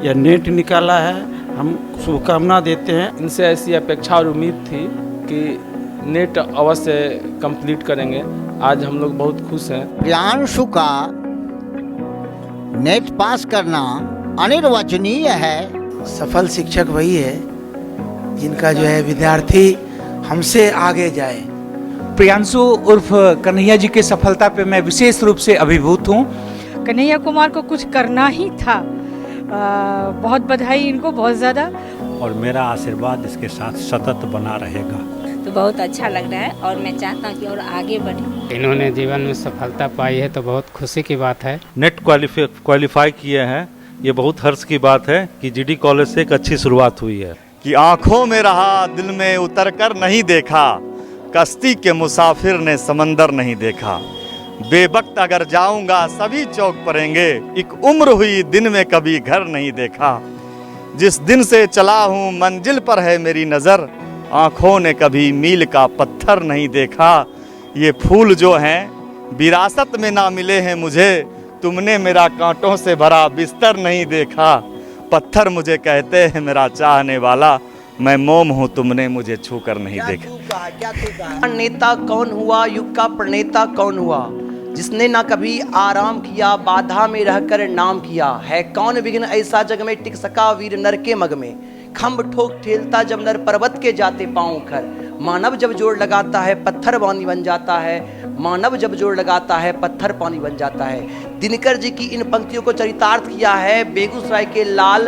यह नेट निकाला है, हम शुभकामना देते हैं। इनसे ऐसी अपेक्षा और उम्मीद थी कि नेट अवश्य कंप्लीट करेंगे। आज हम लोग बहुत खुश हैं। प्रियांशु का नेट पास करना अनिर्वचनीय है। सफल शिक्षक वही है जिनका जो है विद्यार्थी हमसे आगे जाए। प्रियांशु उर्फ कन्हैया जी की सफलता पे मैं विशेष रूप से अभिभूत हूँ। कन्हैया कुमार को कुछ करना ही था। बहुत बधाई इनको, बहुत ज़्यादा। और मेरा आशीर्वाद इसके साथ सतत बना रहेगा। तो बहुत अच्छा लग रहा है और मैं चाहता हूँ कि और आगे बढ़े। इन्होंने जीवन में सफलता पाई है तो बहुत खुशी की बात है। नेट क्वालिफाई किए हैं, ये बहुत हर्ष की बात है कि जीडी कॉलेज से एक अच्छी शुरुआत हुई है। कि आंखों में रहा दिल में उतर कर नहीं देखा, कश्ती के मुसाफिर ने समंदर नहीं देखा। बेवक्त अगर जाऊंगा सभी चौक पड़ेंगे, एक उम्र हुई दिन में कभी घर नहीं देखा। जिस दिन से चला हूँ मंजिल पर है मेरी नज़र, आँखों ने कभी मील का पत्थर नहीं देखा। ये फूल जो हैं विरासत में ना मिले हैं मुझे, तुमने मेरा कांटों से भरा बिस्तर नहीं देखा। पत्थर मुझे कहते हैं मेरा चाहने वाला, मैं मोम हूँ तुमने मुझे छू कर नहीं देखा। नेता कौन हुआ, युग का प्रणेता कौन हुआ, जिसने ना कभी आराम किया, बाधा में रहकर नाम किया। है कौन विघ्न ऐसा जग में टिक सका, वीर नर के मग में खम्भ ठोक ठेलता जब नर पर्वत के जाते पाँव खर। मानव जब जोड़ लगाता है पत्थर पानी बन जाता है, मानव जब जोड़ लगाता है पत्थर पानी बन जाता है। दिनकर जी की इन पंक्तियों को चरितार्थ किया है बेगूसराय के लाल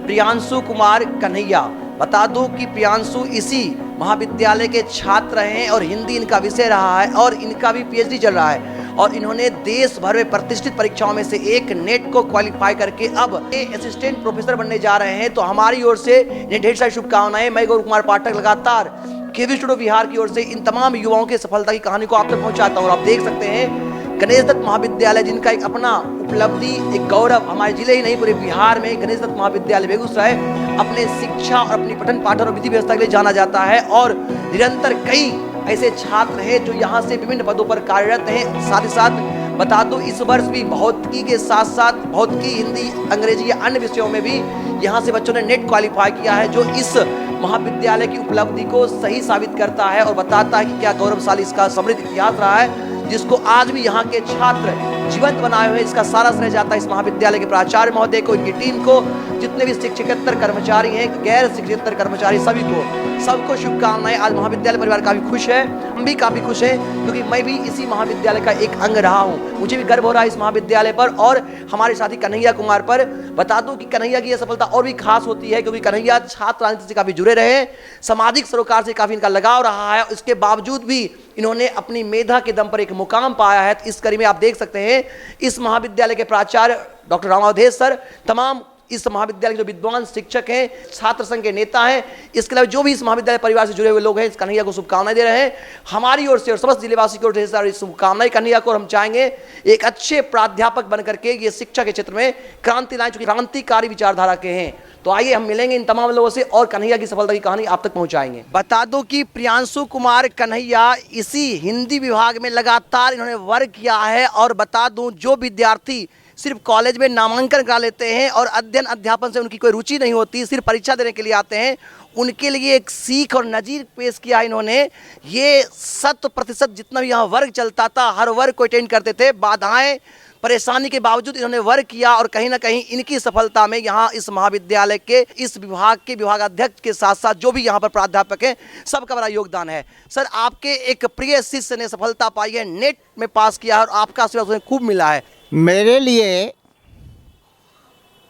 प्रियांशु कुमार कन्हैया। बता दूं कि प्रियांशु इसी महाविद्यालय के छात्र हैं और हिंदी इनका विषय रहा है और इनका भी पीएचडी चल रहा है। और इन्होंने देश भर में प्रतिष्ठित परीक्षाओं में से एक नेट को क्वालिफाई करके अब असिस्टेंट प्रोफेसर बनने जा रहे हैं। तो हमारी ओर से इन्हें ढेर सारी शुभकामनाएं। मैं गौरव कुमार पाठक लगातार केवी स्टूडियो बिहार की ओर से इन तमाम युवाओं की सफलता की कहानी को आप तक पहुंचाता हूँ। आप देख सकते हैं गणेश दत्त महाविद्यालय, जिनका एक अपना उपलब्धि, एक गौरव हमारे जिले ही नहीं पूरे बिहार में गणेश दत्त महाविद्यालय बेगूसराय अपने शिक्षा और अपनी पठन पाठन और विधि व्यवस्था के लिए जाना जाता है। और निरंतर कई ऐसे छात्र हैं जो यहाँ से विभिन्न पदों पर कार्यरत हैं। साथ ही साथ बता दूं इस वर्ष भी भौतिकी के साथ साथ भौतिकी, हिंदी, अंग्रेजी या अन्य विषयों में भी यहाँ से बच्चों ने नेट क्वालिफाई किया है, जो इस महाविद्यालय की उपलब्धि को सही साबित करता है और बताता है कि क्या गौरवशाली इसका समृद्ध इतिहास रहा है, जिसको आज भी यहाँ के छात्र जीवंत बनाए हुए। इसका सारा श्रेय जाता है इस महाविद्यालय के प्राचार्य महोदय को, इनकी टीम को, जितने भी शिक्षकेतर कर्मचारी हैं, गैर शिक्षकेतर कर्मचारी, सभी को, सबको शुभकामनाएं। आज महाविद्यालय परिवार काफ़ी खुश है, हम भी काफ़ी खुश हैं क्योंकि मैं भी इसी महाविद्यालय का एक अंग रहा हूँ। मुझे भी गर्व हो रहा है इस महाविद्यालय पर और हमारे साथी कन्हैया कुमार पर। बता दूं कि कन्हैया की यह सफलता और भी खास होती है क्योंकि कन्हैया छात्र राजनीति से काफ़ी जुड़े रहे, सामाजिक सरोकार से काफ़ी इनका लगाव रहा है। इसके बावजूद भी इन्होंने अपनी मेधा के दम पर एक मुकाम पाया है। इस कड़ी में आप देख सकते हैं इस महाविद्यालय के प्राचार्य डॉक्टर रामावधेश सर, तमाम इस महाविद्यालय के जो विद्वान शिक्षक हैं, छात्र संघ के नेता हैं, इसके अलावा जो भी इस महाविद्यालय परिवार से जुड़े हुए लोग हैं, इस कन्हैया को शुभकामनाएं दे रहे हैं हमारी ओर से और समस्त जिलेवासी की ओर से सारी शुभकामनाएं कन्हैया को। और हम चाहेंगे एक अच्छे प्राध्यापक बन करके ये शिक्षा के क्षेत्र में क्रांति लाएं, चूंकि क्रांतिकारी विचारधारा के हैं। तो आइए हम मिलेंगे इन तमाम लोगों से और कन्हैया की सफलता की कहानी आप तक पहुंचाएंगे। बता दो कि प्रियांशु कुमार कन्हैया इसी हिंदी विभाग में लगातार इन्होंने वर्क किया है। और बता दूं जो विद्यार्थी सिर्फ कॉलेज में नामांकन करा लेते हैं और अध्ययन अध्यापन से उनकी कोई रुचि नहीं होती, सिर्फ परीक्षा देने के लिए आते हैं, उनके लिए एक सीख और नज़ीर पेश किया इन्होंने। ये 100% जितना भी यहाँ वर्ग चलता था, हर वर्ग को अटेंड करते थे, बाधाएं परेशानी के बावजूद इन्होंने वर्क किया और कहीं ना कहीं इनकी सफलता में यहाँ इस महाविद्यालय के इस विभाग के विभागाध्यक्ष के साथ साथ जो भी यहाँ पर प्राध्यापक हैं, सबका बड़ा योगदान है। सर, आपके एक प्रिय शिष्य ने सफलता पाई है, नेट में पास किया और आपका आशीर्वाद उन्हें खूब मिला है। मेरे लिए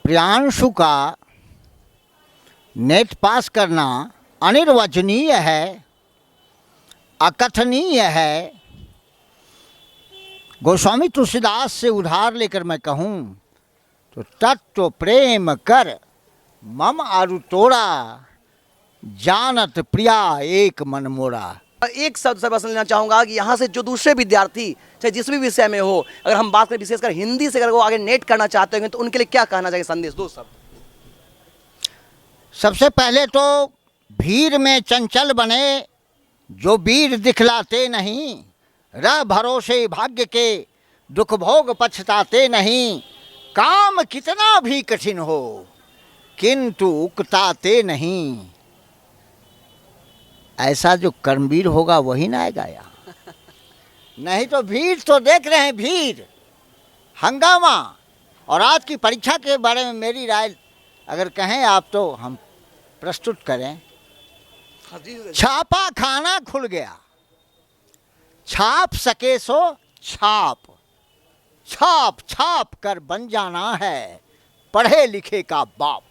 प्रियांशु का नेट पास करना अनिर्वचनीय है, अकथनीय है। गोस्वामी तुलसीदास से उधार लेकर मैं कहूँ तो तत्व प्रेम कर मम आरु तोड़ा, जानत प्रिया एक मन मोड़ा। एक शब्द सर बस लेना चाहूँगा कि यहाँ से जो दूसरे विद्यार्थी चाहे जिस भी विषय में हो, अगर हम बात करें विशेषकर हिंदी से अगर वो आगे नेट करना चाहते हैं तो उनके लिए क्या कहना चाहिए संदेश, दो शब्द। सबसे पहले तो भीड़ में चंचल बने जो वीर दिखलाते नहीं, रह भरोसे भाग्य के दुख भोग पछताते नहीं। काम कितना भी कठिन हो किंतु उकताते नहीं। ऐसा जो कर्मवीर होगा वही ना आएगा यहाँ, नहीं तो भीड़ तो देख रहे हैं, भीड़ हंगामा। और आज की परीक्षा के बारे में मेरी राय अगर कहें आप तो हम प्रस्तुत करें। छापा खाना खुल गया, छाप सके सो छाप, छाप छाप कर बन जाना है पढ़े लिखे का बाप।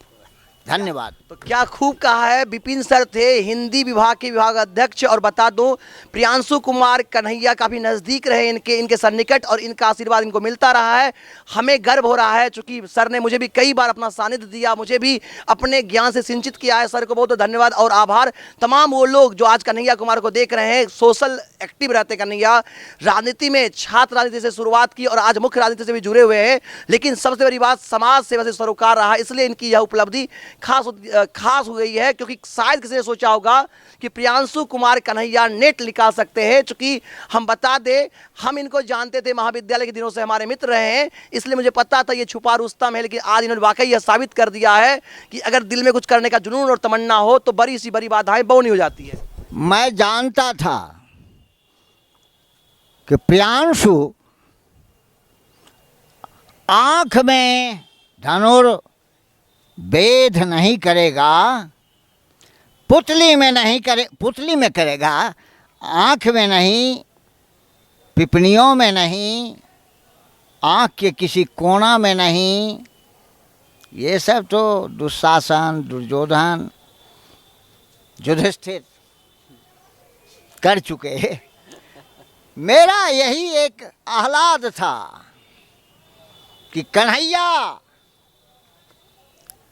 धन्यवाद। तो क्या खूब कहा है। विपिन सर थे हिंदी विभाग के विभाग अध्यक्ष, और बता दूं प्रियांशु कुमार कन्हैया काफ़ी नज़दीक रहे इनके सन्निकट, और इनका आशीर्वाद इनको मिलता रहा है। हमें गर्व हो रहा है, चूँकि सर ने मुझे भी कई बार अपना सानिध्य दिया, मुझे भी अपने ज्ञान से सिंचित किया है। सर को बहुत धन्यवाद और आभार। तमाम वो लोग जो आज कन्हैया कुमार को देख रहे हैं, सोशल एक्टिव रहते कन्हैया, राजनीति में छात्र राजनीति से शुरुआत की और आज मुख्य राजनीति से भी जुड़े हुए हैं, लेकिन सबसे बड़ी बात समाज सेवा से सरोकार रहा, इसलिए इनकी यह उपलब्धि खास हो गई है। क्योंकि शायद किसी ने सोचा होगा कि प्रियांशु कुमार कन्हैया नेट निकाल सकते हैं। चूंकि हम बता दें, हम इनको जानते थे, महाविद्यालय के दिनों से हमारे मित्र रहे हैं, इसलिए मुझे पता था ये छुपा रुस्तम है। लेकिन आज इन्होंने वाकई यह साबित कर दिया है कि अगर दिल में कुछ करने का जुनून और तमन्ना हो तो बड़ी सी बड़ी बाधाएं बौनी हो जाती है। मैं जानता था कि प्रियांशु आंख में धनुर वेद नहीं करेगा, पुतली में करेगा, आंख में नहीं, पिपनियों में नहीं, आंख के किसी कोना में नहीं। ये सब तो दुशासन, दुर्योधन, युधिष्ठिर कर चुके। मेरा यही एक आह्लाद था कि कन्हैया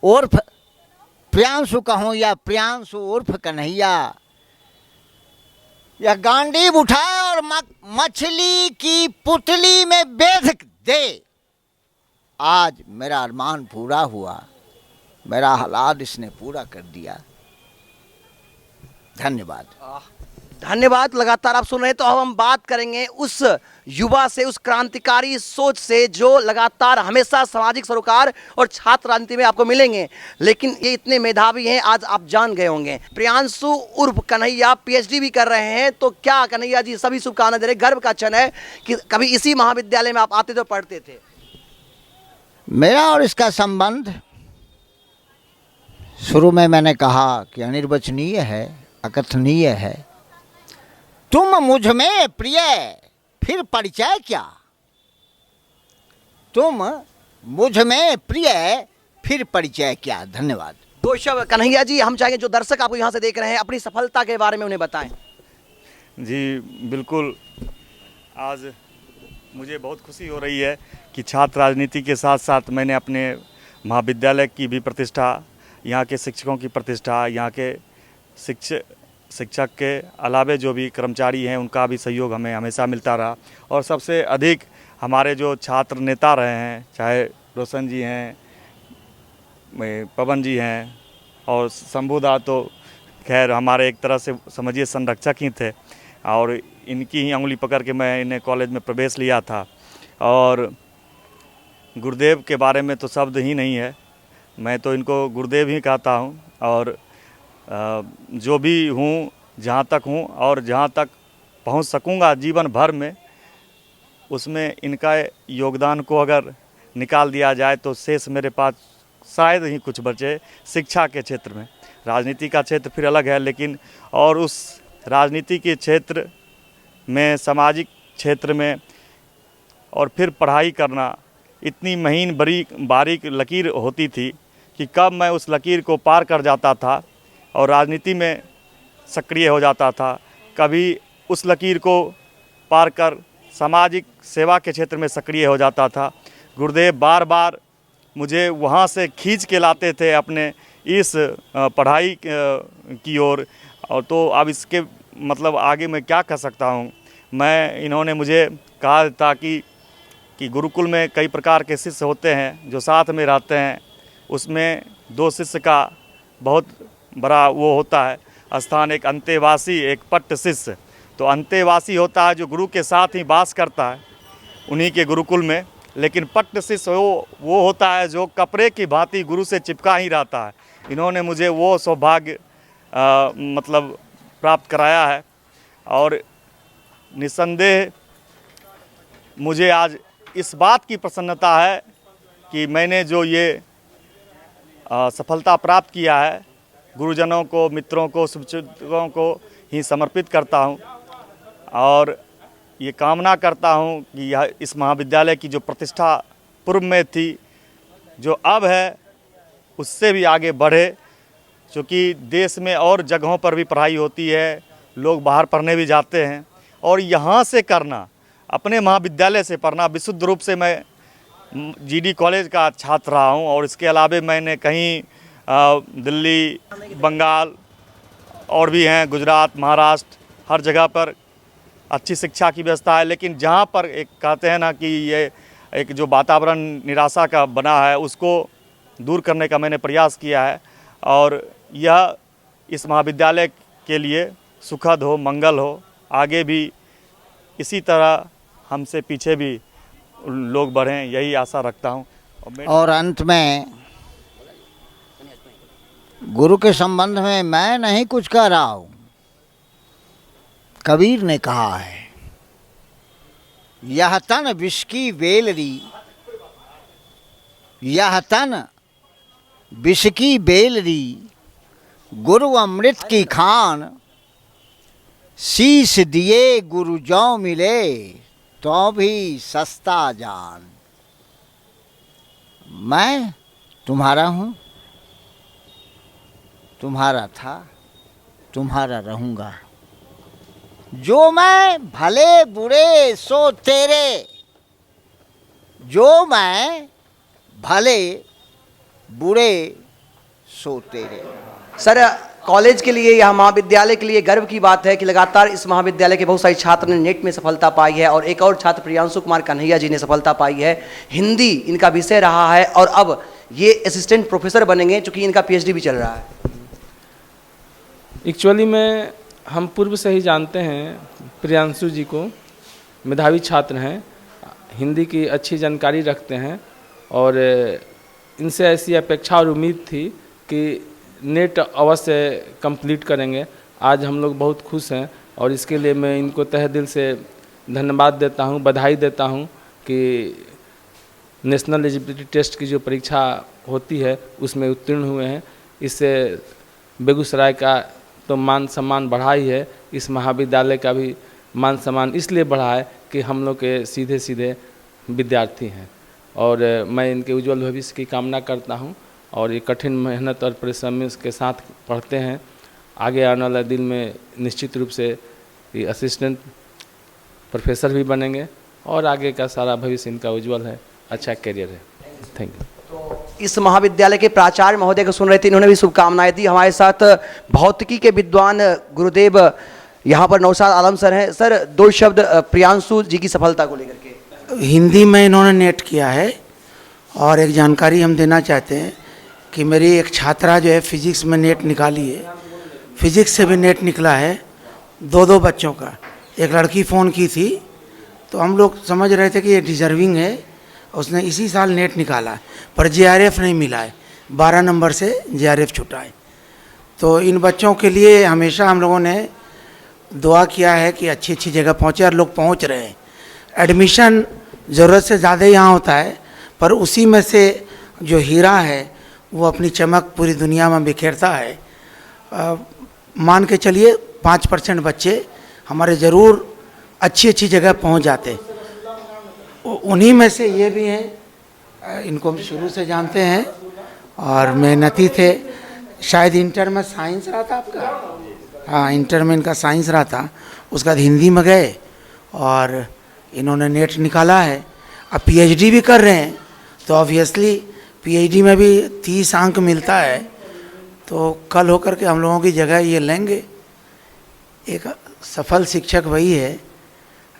उर्फ प्रियांशु कहूँ या प्रियांशु उर्फ कन्हैया, यह गांडीव उठाए और मछली की पुतली में बेध दे। आज मेरा अरमान पूरा हुआ, मेरा आह्लाद इसने पूरा कर दिया। धन्यवाद। धन्यवाद। लगातार आप सुन रहे हैं, तो अब हम बात करेंगे उस युवा से, उस क्रांतिकारी सोच से जो लगातार हमेशा सामाजिक सरोकार और छात्र राजनीति में आपको मिलेंगे, लेकिन ये इतने मेधावी हैं, आज आप जान गए होंगे। प्रियांशु उर्फ कन्हैया पीएचडी भी कर रहे हैं। तो क्या कन्हैया जी, सभी शुभकामनाएं दे रहे, गर्व का क्षण है कि कभी इसी महाविद्यालय में आप आते थे, पढ़ते थे। मेरा और इसका संबंध शुरू में मैंने कहा कि अनिर्वचनीय है, अकथनीय है। तुम मुझ में प्रिय, फिर परिचय क्या? तुम मुझ में प्रिय, फिर परिचय क्या? धन्यवाद। दो शब्द कन्हैया जी, हम चाहेंगे जो दर्शक आपको यहाँ से देख रहे हैं, अपनी सफलता के बारे में उन्हें बताएं। जी बिल्कुल, आज मुझे बहुत खुशी हो रही है कि छात्र राजनीति के साथ साथ मैंने अपने महाविद्यालय की भी प्रतिष्ठा, यहाँ के शिक्षकों की प्रतिष्ठा, यहाँ के शिक्षक के अलावे जो भी कर्मचारी हैं उनका भी सहयोग हमें हमेशा मिलता रहा। और सबसे अधिक हमारे जो छात्र नेता रहे हैं, चाहे रोशन जी हैं, पवन जी हैं और शंभूदा, तो खैर हमारे एक तरह से समझिए संरक्षक ही थे, और इनकी ही उंगली पकड़ के मैं इन्हें कॉलेज में प्रवेश लिया था। और गुरुदेव के बारे में तो शब्द ही नहीं है, मैं तो इनको गुरुदेव ही कहता हूँ। और जो भी हूँ, जहाँ तक हूँ और जहाँ तक पहुँच सकूँगा जीवन भर में, उसमें इनका योगदान को अगर निकाल दिया जाए तो शेष मेरे पास शायद ही कुछ बचे शिक्षा के क्षेत्र में। राजनीति का क्षेत्र फिर अलग है, लेकिन और उस राजनीति के क्षेत्र में, सामाजिक क्षेत्र में और फिर पढ़ाई करना, इतनी महीन बारीक लकीर होती थी कि कब मैं उस लकीर को पार कर जाता था और राजनीति में सक्रिय हो जाता था, कभी उस लकीर को पार कर सामाजिक सेवा के क्षेत्र में सक्रिय हो जाता था। गुरुदेव बार बार मुझे वहाँ से खींच के लाते थे अपने इस पढ़ाई की ओर। और तो अब इसके मतलब आगे मैं क्या कर सकता हूँ। इन्होंने मुझे कहा था कि गुरुकुल में कई प्रकार के शिष्य होते हैं जो साथ में रहते हैं, उसमें दो शिष्य का बहुत बड़ा वो होता है स्थान, एक अंतेवासी, एक पट्ट शिष्य। तो अंतेवासी होता है जो गुरु के साथ ही वास करता है उन्हीं के गुरुकुल में, लेकिन पट्ट शिष्य वो होता है जो कपड़े की भांति गुरु से चिपका ही रहता है। इन्होंने मुझे वो सौभाग्य मतलब प्राप्त कराया है और निस्संदेह मुझे आज इस बात की प्रसन्नता है कि मैंने जो ये सफलता प्राप्त किया है गुरुजनों को, मित्रों को, शुभचिंतकों को ही समर्पित करता हूँ और ये कामना करता हूँ कि यह इस महाविद्यालय की जो प्रतिष्ठा पूर्व में थी, जो अब है, उससे भी आगे बढ़े। क्योंकि देश में और जगहों पर भी पढ़ाई होती है, लोग बाहर पढ़ने भी जाते हैं और यहाँ से करना, अपने महाविद्यालय से पढ़ना, विशुद्ध रूप से मैं जीडी कॉलेज का छात्र रहा हूँ और इसके अलावा मैंने कहीं दिल्ली, बंगाल और भी हैं, गुजरात, महाराष्ट्र, हर जगह पर अच्छी शिक्षा की व्यवस्था है। लेकिन जहाँ पर एक कहते हैं ना कि ये एक जो वातावरण निराशा का बना है, उसको दूर करने का मैंने प्रयास किया है और यह इस महाविद्यालय के लिए सुखद हो, मंगल हो, आगे भी इसी तरह हमसे पीछे भी लोग बढ़ें, यही आशा रखता हूँ। और अंत में गुरु के संबंध में मैं नहीं कुछ कह रहा हूँ, कबीर ने कहा है, यह तन विष की बेलरी, यह तन विष की बेलरी, गुरु अमृत की खान, शीश दिए गुरु जौ मिले तो भी सस्ता जान। मैं तुम्हारा हूँ, तुम्हारा था, तुम्हारा रहूँगा। जो मैं भले बुरे सो तेरे, जो मैं भले बुरे सो तेरे। सर, कॉलेज के लिए या महाविद्यालय के लिए गर्व की बात है कि लगातार इस महाविद्यालय के बहुत सारे छात्र ने नेट में सफलता पाई है और एक और छात्र प्रियांशु कुमार कन्हैया जी ने सफलता पाई है। हिंदी इनका विषय रहा है और अब ये असिस्टेंट प्रोफेसर बनेंगे, चूँकि इनका पीएचडी भी चल रहा है। एक्चुअली में हम पूर्व से ही जानते हैं प्रियांशु जी को, मेधावी छात्र हैं, हिंदी की अच्छी जानकारी रखते हैं और इनसे ऐसी अपेक्षा और उम्मीद थी कि नेट अवश्य कंप्लीट करेंगे। आज हम लोग बहुत खुश हैं और इसके लिए मैं इनको तहे दिल से धन्यवाद देता हूं, बधाई देता हूं कि नेशनल एलिजिबिलिटी टेस्ट की जो परीक्षा होती है उसमें उत्तीर्ण हुए हैं। इससे बेगूसराय का तो मान सम्मान बढ़ा ही है, इस महाविद्यालय का भी मान सम्मान इसलिए बढ़ा है कि हम लोग के सीधे सीधे विद्यार्थी हैं और मैं इनके उज्जवल भविष्य की कामना करता हूं और ये कठिन मेहनत और परिश्रम के साथ पढ़ते हैं। आगे आने वाले दिन में निश्चित रूप से ये असिस्टेंट प्रोफेसर भी बनेंगे और आगे का सारा भविष्य इनका उज्जवल है, अच्छा करियर है। Thank you. तो इस महाविद्यालय के प्राचार्य महोदय को सुन रहे थे, इन्होंने भी शुभकामनाएं दी। हमारे साथ भौतिकी के विद्वान गुरुदेव यहाँ पर नौशाद आलम सर हैं। सर, दो शब्द प्रियांशु जी की सफलता को लेकर के। हिंदी में इन्होंने नेट किया है और एक जानकारी हम देना चाहते हैं कि मेरी एक छात्रा जो है फिजिक्स में नेट निकाली है, फिजिक्स से भी नेट निकला है, दो बच्चों का। एक लड़की फ़ोन की थी तो हम लोग समझ रहे थे कि ये डिजर्विंग है, उसने इसी साल नेट निकाला पर जेआरएफ नहीं मिला है, 12 नंबर से जेआरएफ छूटा है। तो इन बच्चों के लिए हमेशा हम लोगों ने दुआ किया है कि अच्छी अच्छी जगह पहुँचे और लोग पहुँच रहे हैं। एडमिशन ज़रूरत से ज़्यादा यहाँ होता है पर उसी में से जो हीरा है वो अपनी चमक पूरी दुनिया में बिखेरता है। मान के चलिए 5% बच्चे हमारे ज़रूर अच्छी अच्छी जगह पहुंच जाते। उन्हीं में से ये भी हैं, इनको हम शुरू से जानते हैं और मेहनती थे। शायद इंटर में साइंस रहा था आपका, हाँ इंटर में इनका साइंस रहा था, उसके बाद हिंदी में गए और इन्होंने नेट निकाला है। अब पीएचडी भी कर रहे हैं तो ऑब्वियसली पीएचडी में भी 30 अंक मिलता है, तो कल होकर के हम लोगों की जगह ये लेंगे। एक सफल शिक्षक वही है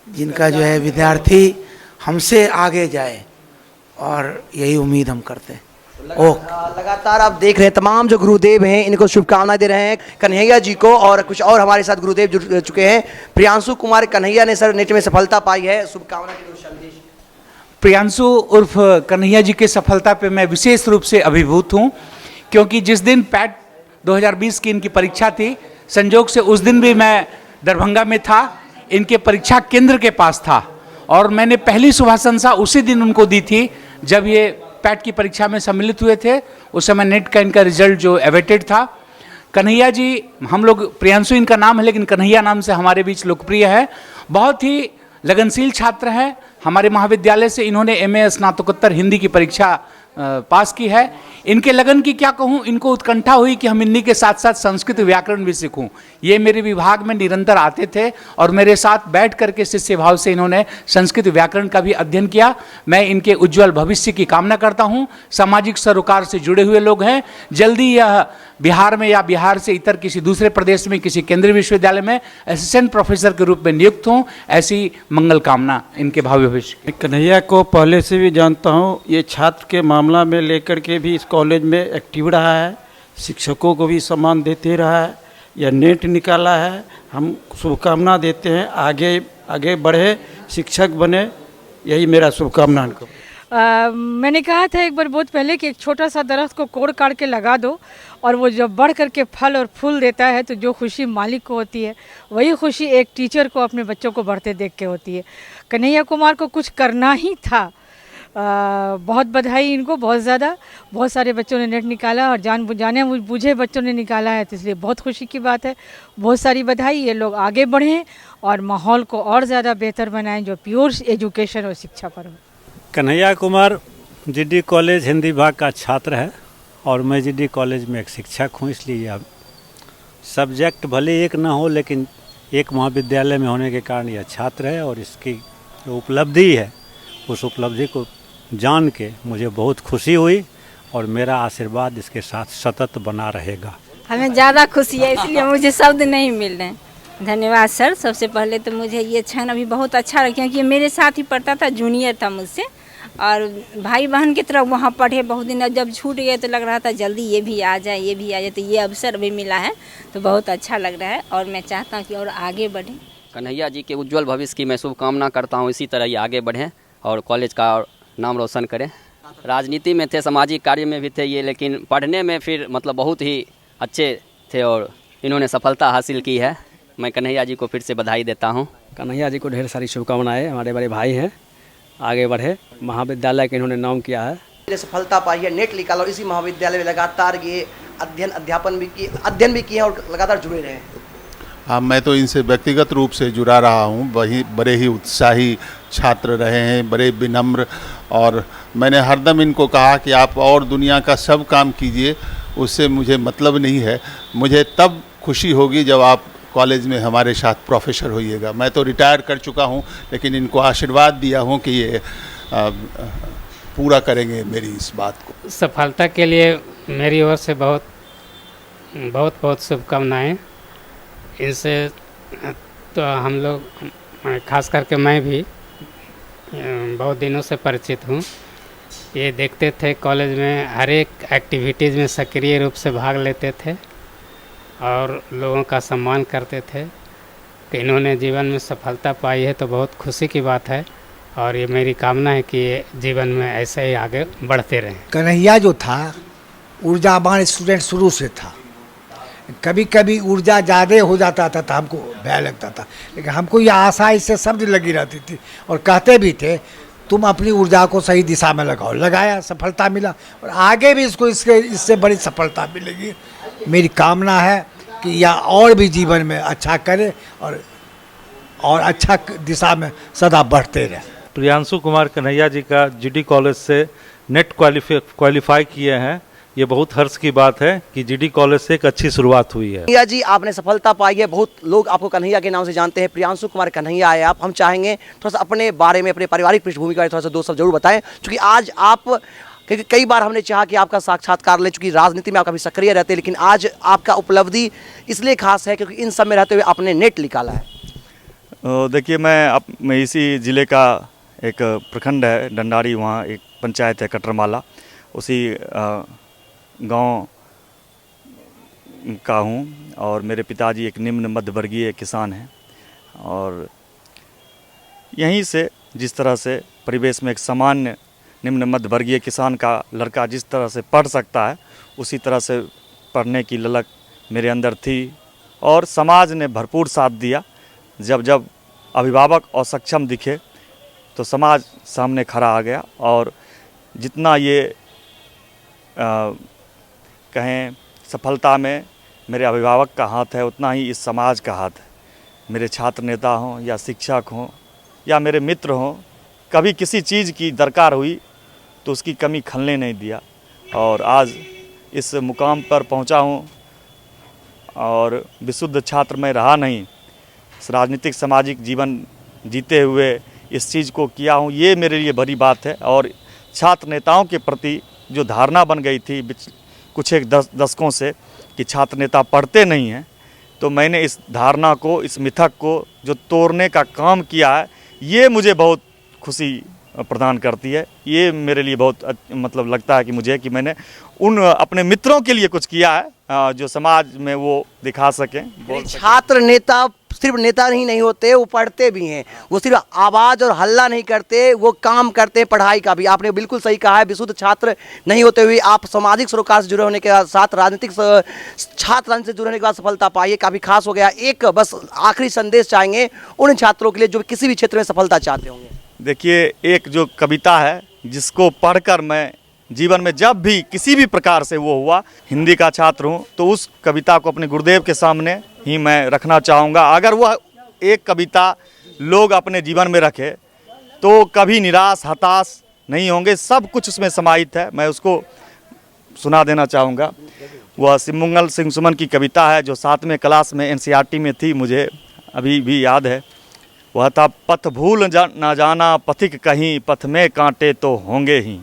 जिनका जो है विद्यार्थी हमसे आगे जाए और यही उम्मीद हम करते हैं। लगातार आप देख रहे हैं तमाम जो गुरुदेव हैं इनको शुभकामनाएं दे रहे हैं कन्हैया जी को, और कुछ और हमारे साथ गुरुदेव जुड़ चुके हैं। प्रियांशु कुमार कन्हैया ने सर नेट में सफलता पाई है, शुभकामना के दो संदेश। प्रियांशु उर्फ कन्हैया जी के सफलता पे मैं विशेष रूप से अभिभूत हूँ, क्योंकि जिस दिन पैट 2020 की इनकी परीक्षा थी, संजोग से उस दिन भी मैं दरभंगा में था, इनके परीक्षा केंद्र के पास था और मैंने पहली शुभाशंसा उसी दिन उनको दी थी जब ये पैट की परीक्षा में सम्मिलित हुए थे। उस समय नेट का इनका रिजल्ट जो एवेटेड था। कन्हैया जी, हम लोग, प्रियांशु इनका नाम है लेकिन कन्हैया नाम से हमारे बीच लोकप्रिय है। बहुत ही लगनशील छात्र हैं। हमारे महाविद्यालय से इन्होंने एमए स्नातकोत्तर हिंदी की परीक्षा पास की है। इनके लगन की क्या कहूँ, इनको उत्कंठा हुई कि हम हिंदी के साथ साथ संस्कृत व्याकरण भी सीखूं। ये मेरे विभाग में निरंतर आते थे और मेरे साथ बैठ करके शिष्य भाव से इन्होंने संस्कृत व्याकरण का भी अध्ययन किया। मैं इनके उज्जवल भविष्य की कामना करता हूँ। सामाजिक सरोकार से जुड़े हुए लोग हैं। जल्दी यह बिहार में या बिहार से इतर किसी दूसरे प्रदेश में किसी केंद्रीय विश्वविद्यालय में असिस्टेंट प्रोफेसर के रूप में नियुक्त हों, ऐसी मंगल कामना इनके भावी भविष्य। कन्हैया को पहले से भी जानता हूँ। ये छात्र के मामला में लेकर के भी इस कॉलेज में एक्टिव रहा है, शिक्षकों को भी सम्मान देते रहा है। यह नेट निकाला है, हम शुभकामना देते हैं, आगे आगे बढ़े, शिक्षक बने, यही मेरा शुभकामना इनको। मैंने कहा था एक बार बहुत पहले कि एक छोटा सा दरख्त को कोड़ काट के लगा दो और वो जब बढ़ करके फल और फूल देता है तो जो खुशी मालिक को होती है, वही खुशी एक टीचर को अपने बच्चों को बढ़ते देख के होती है। कन्हैया कुमार को कुछ करना ही था। बहुत बधाई इनको, बहुत ज़्यादा। बहुत सारे बच्चों ने नेट निकाला और जाने बूझे बच्चों ने निकाला है, तो इसलिए बहुत खुशी की बात है। बहुत सारी बधाई। ये लोग आगे बढ़ें और माहौल को और ज़्यादा बेहतर बनाएं, जो प्योर एजुकेशन और शिक्षा पर हो। कन्हैया कुमार जीडी कॉलेज हिंदी विभाग का छात्र है और मैं जीडी कॉलेज में एक शिक्षक हूँ, इसलिए अब सब्जेक्ट भले एक ना हो लेकिन एक महाविद्यालय में होने के कारण यह छात्र है और इसकी जो उपलब्धि है उस उपलब्धि को जान के मुझे बहुत खुशी हुई और मेरा आशीर्वाद इसके साथ सतत बना रहेगा। हमें ज़्यादा खुशी है, इसलिए मुझे शब्द नहीं मिल रहे हैं। धन्यवाद सर। सबसे पहले तो मुझे ये क्षण अभी बहुत अच्छा लगा क्योंकि मेरे साथ ही पढ़ता था, जूनियर था मुझसे और भाई बहन की तरह वहाँ पढ़े बहुत दिन। जब छूट गए तो लग रहा था जल्दी ये भी आ जाए, ये भी आ जाए, तो ये अवसर भी मिला है तो बहुत अच्छा लग रहा है और मैं चाहता हूँ कि और आगे बढ़ें। कन्हैया जी के उज्जवल भविष्य की मैं शुभकामना करता हूँ। इसी तरह ये आगे बढ़ें और कॉलेज का नाम रोशन करें। राजनीति में थे, सामाजिक कार्य में भी थे ये, लेकिन पढ़ने में फिर मतलब बहुत ही अच्छे थे और इन्होंने सफलता हासिल की है। मैं कन्हैया जी को फिर से बधाई देता हूँ। कन्हैया जी को ढेर सारी शुभकामनाएं। हमारे बड़े भाई हैं, आगे बढ़े। महाविद्यालय के इन्होंने नाम किया है, सफलता पाई है, नेट निकाला और इसी महाविद्यालय में लगातार ये अध्ययन भी किए और लगातार जुड़े रहे। हाँ, मैं तो इनसे व्यक्तिगत रूप से जुड़ा रहा हूँ। वही बड़े ही उत्साही छात्र रहे हैं, बड़े विनम्र, और मैंने हरदम इनको कहा कि आप और दुनिया का सब काम कीजिए, उससे मुझे मतलब नहीं है। मुझे तब खुशी होगी जब आप कॉलेज में हमारे साथ प्रोफेसर होइएगा। मैं तो रिटायर कर चुका हूँ, लेकिन इनको आशीर्वाद दिया हूँ कि ये पूरा करेंगे मेरी इस बात को। सफलता के लिए मेरी ओर से बहुत बहुत बहुत शुभकामनाएँ। इनसे तो हम लोग, खास करके मैं भी बहुत दिनों से परिचित हूँ। ये देखते थे कॉलेज में हर एक एक्टिविटीज़ में सक्रिय रूप से भाग लेते थे और लोगों का सम्मान करते थे। तो इन्होंने जीवन में सफलता पाई है तो बहुत खुशी की बात है और ये मेरी कामना है कि ये जीवन में ऐसे ही आगे बढ़ते रहें। कन्हैया जो था ऊर्जावान स्टूडेंट शुरू से था। कभी कभी ऊर्जा ज़्यादा हो जाता था तो हमको भय लगता था, लेकिन हमको ये आशा इससे शब्द लगी रहती थी और कहते भी थे तुम अपनी ऊर्जा को सही दिशा में लगाओ। लगाया, सफलता मिला और आगे भी इसको इससे बड़ी सफलता मिलेगी। मेरी कामना है कि यह और भी जीवन में अच्छा करे और अच्छा दिशा में सदा बढ़ते रहे। प्रियांशु कुमार कन्हैया जी का जीडी कॉलेज से नेट क्वालिफाई किए हैं। ये बहुत हर्ष की बात है कि जीडी कॉलेज से एक अच्छी शुरुआत हुई है। कन्हैया जी, आपने सफलता पाई है। बहुत लोग आपको कन्हैया के नाम से जानते हैं। प्रियांशु कुमार कन्हैया है आप। हम चाहेंगे थोड़ा सा अपने बारे में, अपने पारिवारिक पृष्ठभूमि के बारे में थोड़ा सा दो शब्द जरूर बताएं, क्योंकि आज आप, क्योंकि कई बार हमने चाहा कि आपका साक्षात्कार ले, चूँकि राजनीति में आप काफ़ी सक्रिय रहते हैं, लेकिन आज आपका उपलब्धि इसलिए खास है क्योंकि इन सब में रहते हुए आपने नेट निकाला है। देखिए, मैं इसी ज़िले का एक प्रखंड है डंडारी, वहाँ एक पंचायत है कटरमाला, उसी गांव का हूँ और मेरे पिताजी एक निम्न मध्यवर्गीय किसान हैं और यहीं से जिस तरह से परिवेश में एक सामान्य निम्न मध्य वर्गीय किसान का लड़का जिस तरह से पढ़ सकता है, उसी तरह से पढ़ने की ललक मेरे अंदर थी और समाज ने भरपूर साथ दिया। जब जब अभिभावक असक्षम दिखे तो समाज सामने खड़ा आ गया और जितना ये कहें सफलता में मेरे अभिभावक का हाथ है, उतना ही इस समाज का हाथ है। मेरे छात्र नेता हों या शिक्षक हों या मेरे मित्र हों, कभी किसी चीज़ की दरकार हुई तो उसकी कमी खलने नहीं दिया और आज इस मुकाम पर पहुंचा हूं। और विशुद्ध छात्र में रहा नहीं, राजनीतिक सामाजिक जीवन जीते हुए इस चीज़ को किया हूं, ये मेरे लिए बड़ी बात है। और छात्र नेताओं के प्रति जो धारणा बन गई थी कुछ एक दशकों से कि छात्र नेता पढ़ते नहीं हैं, तो मैंने इस धारणा को, इस मिथक को जो तोड़ने का काम किया है, ये मुझे बहुत खुशी प्रदान करती है। ये मेरे लिए बहुत मतलब लगता है कि मुझे कि मैंने उन अपने मित्रों के लिए कुछ किया है जो समाज में वो दिखा सकें। छात्र नेता सिर्फ नेता ही नहीं होते, वो पढ़ते भी हैं। वो सिर्फ आवाज़ और हल्ला नहीं करते, वो काम करते हैं पढ़ाई का भी। आपने बिल्कुल सही कहा है, विशुद्ध छात्र नहीं होते हुए आप सामाजिक सरोकार से जुड़े होने के साथ राजनीतिक छात्र राजनीति से जुड़े होने के बाद सफलता पाइए, काफ़ी खास हो गया। एक बस आखिरी संदेश चाहेंगे उन छात्रों के लिए जो किसी भी क्षेत्र में सफलता चाहते होंगे। देखिए, एक जो कविता है जिसको पढ़कर मैं जीवन में जब भी किसी भी प्रकार से वो हुआ, हिंदी का छात्र हूँ, तो उस कविता को अपने गुरुदेव के सामने ही मैं रखना चाहूँगा। अगर वह एक कविता लोग अपने जीवन में रखे तो कभी निराश हताश नहीं होंगे, सब कुछ उसमें समाहित है। मैं उसको सुना देना चाहूँगा। वह सिमंगल सिंह सुमन की कविता है जो 7वें क्लास में NCERT में थी, मुझे अभी भी याद है। वह था, पथ भूल ना जाना पथिक कहीं, पथ में कांटे तो होंगे ही।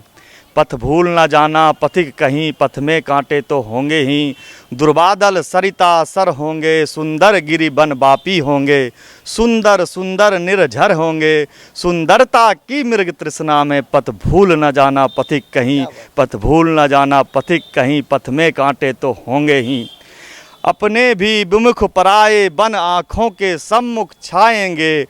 पथ भूल ना जाना पथिक कहीं, पथ में कांटे तो होंगे ही। दुर्बादल सरिता सर होंगे, सुंदर गिरि बन बापी होंगे। सुंदर सुंदर निर्झर होंगे, सुंदरता की मृग तृष्णा में। पथ भूल ना जाना पथिक कहीं, पथ भूल ना जाना पथिक कहीं, पथ में कांटे तो होंगे ही। अपने भी विमुख पराए बन आँखों के सम्मुख छाएंगे।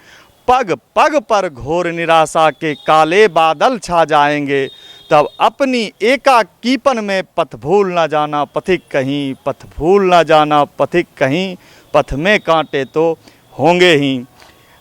पग पग पर घोर निराशा के काले बादल छा जाएंगे। तब अपनी एकाकीपन में पथ भूल ना जाना पथिक कहीं, पथ भूल ना जाना पथिक कहीं, पथ में कांटे तो होंगे ही।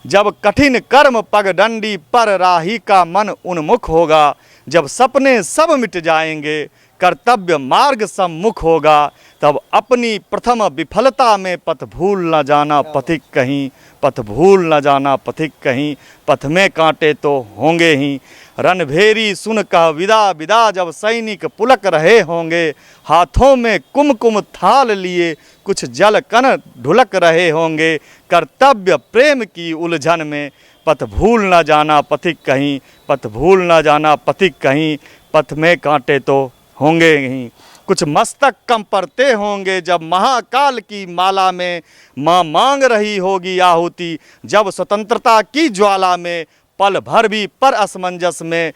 जब कठिन कर्म पगडंडी पर राही का मन उन्मुख होगा। जब सपने सब मिट जाएंगे, कर्तव्य मार्ग सम्मुख होगा। तब अपनी प्रथम विफलता में पथ भूल न जाना पथिक कहीं, पथ भूल न जाना पथिक कहीं, पथ में कांटे तो होंगे ही। रणभेरी सुन कह विदा विदा, जब सैनिक पुलक रहे होंगे। हाथों में कुमकुम थाल लिए, कुछ जल कण ढुलक रहे होंगे। कर्तव्य प्रेम की उलझन में पथ भूल न जाना पथिक कहीं, पथ भूल न जाना पथिक कहीं, पथ में कांटे तो होंगे ही। कुछ मस्तक कम पड़ते होंगे, जब महाकाल की माला में माँ मांग रही होगी आहुति। जब स्वतंत्रता की ज्वाला में पल भर भी पर असमंजस में,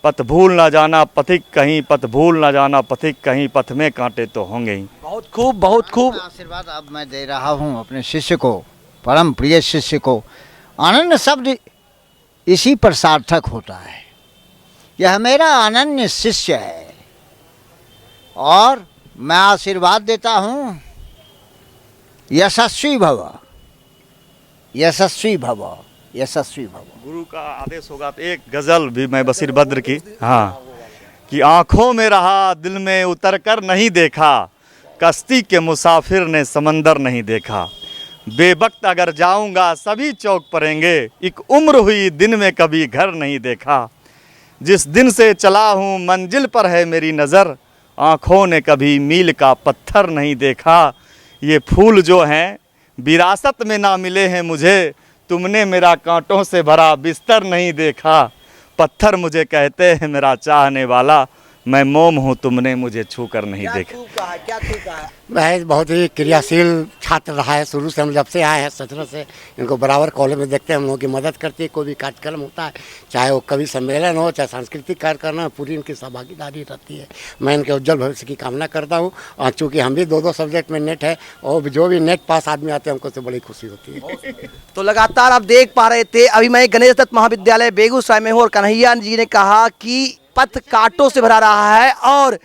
पथ भूल ना जाना पथिक कहीं, पथ भूल ना जाना पथिक कहीं, पथ में कांटे तो होंगे ही। बहुत खूब, बहुत खूब आशीर्वाद अब मैं दे रहा हूँ अपने शिष्य को, परम प्रिय शिष्य को। अनन्य शब्द इसी पर सार्थक होता है। यह मेरा अनन्य शिष्य है और मैं आशीर्वाद देता हूँ, यशस्वी भव, यशस्वी भव, यशस्वी भव। गुरु का आदेश होगा तो एक गजल भी मैं बशीर बद्र की, हाँ, कि आँखों में रहा दिल में उतर कर नहीं देखा। कश्ती के मुसाफिर ने समंदर नहीं देखा। बेवक्त अगर जाऊंगा सभी चौक पड़ेंगे। एक उम्र हुई दिन में कभी घर नहीं देखा। जिस दिन से चला हूँ मंजिल पर है मेरी नज़र। आँखों ने कभी मील का पत्थर नहीं देखा। ये फूल जो हैं विरासत में ना मिले हैं मुझे। तुमने मेरा कांटों से भरा बिस्तर नहीं देखा। पत्थर मुझे कहते हैं मेरा चाहने वाला। मैं मोम हूँ तुमने मुझे छू कर नहीं देखा। क्या चूका है? मैं बहुत ही क्रियाशील छात्र रहा है शुरू से। हम जब से आए हैं 17 से इनको बराबर कॉलेज में देखते हैं, हम लोगों की मदद करती है। कोई भी कार्यक्रम होता है, चाहे वो कवि सम्मेलन हो, चाहे सांस्कृतिक कार्यक्रम हो, पूरी इनकी सहभागीदारी रहती है। मैं इनके उज्जवल भविष्य की कामना करता हूँ। और चूँकि हम भी 2-2 सब्जेक्ट में नेट है और जो भी नेट पास आदमी आते हैं हमको तो बड़ी खुशी होती है। तो लगातार आप देख पा रहे थे, अभी मैं गणेश दत्त महाविद्यालय बेगूसराय में हूँ और कन्हैया जी ने कहा कि पथ कांटों से भरा रहा है और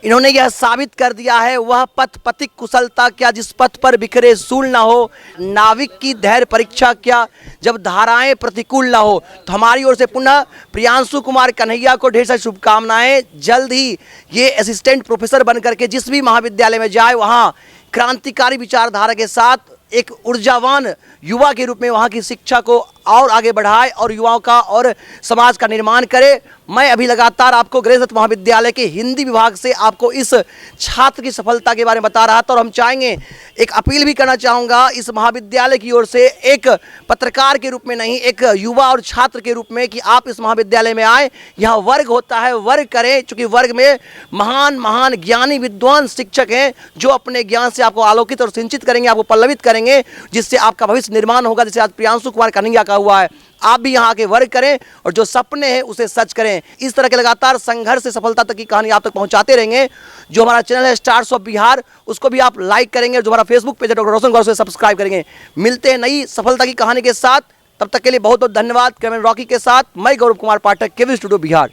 इन्होंने यह साबित कर दिया है वह पथ पथिक कुशलता क्या जिस पथ पर बिखरे सूल ना हो, नाविक की धैर्य परीक्षा क्या जब धाराएं प्रतिकूल ना हो। तो हमारी ओर से पुनः प्रियांशु कुमार कन्हैया को ढेर सारी शुभकामनाएं। जल्द ही ये असिस्टेंट प्रोफेसर बन करके जिस भी महाविद्यालय में जाए वहाँ क्रांतिकारी विचारधारा के साथ एक ऊर्जावान युवा के रूप में वहाँ की शिक्षा को और आगे बढ़ाए और युवाओं का और समाज का निर्माण करे। मैं अभी लगातार आपको गणेश दत्त महाविद्यालय के हिंदी विभाग से आपको इस छात्र की सफलता के बारे में बता रहा था और हम चाहेंगे, एक अपील भी करना चाहूँगा इस महाविद्यालय की ओर से, एक पत्रकार के रूप में नहीं, एक युवा और छात्र के रूप में, कि आप इस महाविद्यालय में आए। यहाँ वर्ग होता है, वर्ग करें, चूँकि वर्ग में महान महान ज्ञानी विद्वान शिक्षक हैं जो अपने ज्ञान से आपको आलोकित और सिंचित करेंगे, आपको पल्लवित करेंगे, जिससे आपका भविष्य निर्माण होगा। जैसे आज प्रियांशु कुमार कन्हैया का हुआ है, आप भी यहाँ आके वर्क करें और जो सपने हैं उसे सच करें। इस तरह के लगातार संघर्ष से सफलता तक की कहानी आप तक पहुँचाते रहेंगे। जो हमारा चैनल है स्टार्स ऑफ बिहार, उसको भी आप लाइक करेंगे, जो हमारा फेसबुक पेज है डॉक्टर रोशन गौर, उसे सब्सक्राइब करेंगे। मिलते हैं नई सफलता की कहानी के साथ, तब तक के लिए बहुत बहुत धन्यवाद। कैमरा रॉकी के साथ मैं गौरव कुमार पाठक, केवी स्टूडियो बिहार।